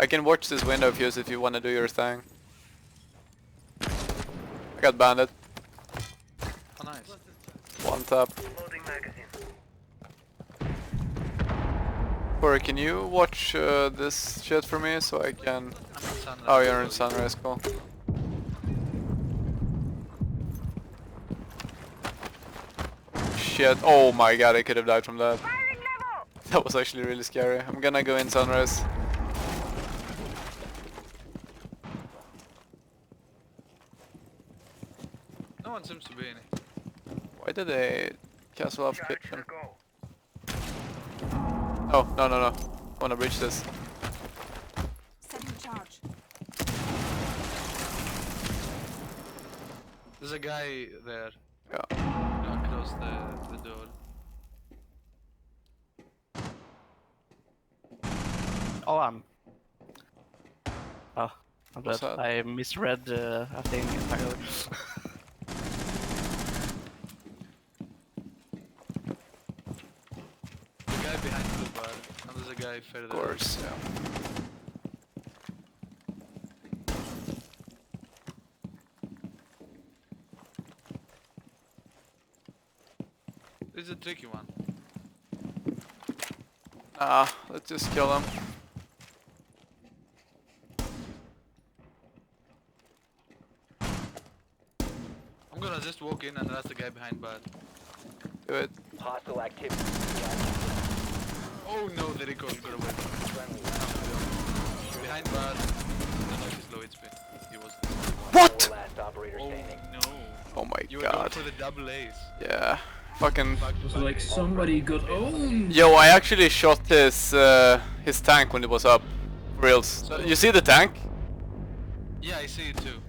I can watch this window Fuse if you want to do your thing. I got bandit. Oh, nice. One tap. Corey, can you watch this shit for me so I can... I'm in sunrise. Oh, you're in sunrise, cool. Shit, oh my god, I could have died from that. That was actually really scary. I'm gonna go in sunrise. No one seems to be in it. Why did they castle off kitchen? Oh, no, no, no. I wanna breach this. Setting charge. There's a guy there. Yeah. Across the door. Oh, oh, I'm What's dead. that? I misread a thing entirely. The guy behind the bar. And there's a guy further. Of course, yeah. This is a tricky one. Let's just kill him. I'm gonna just walk in and that's the guy behind bar. Do it. Hostile activity. Oh no, the recall got away. Behind bar. I don't know if he's low HP. He was. What? Last operator Oh standing. no. Oh my You were going god. for the double A's. Yeah. Fucking... It was like somebody got owned. Yo, I actually shot his tank when it was up. For reals. So- You see the tank? Yeah, I see it too.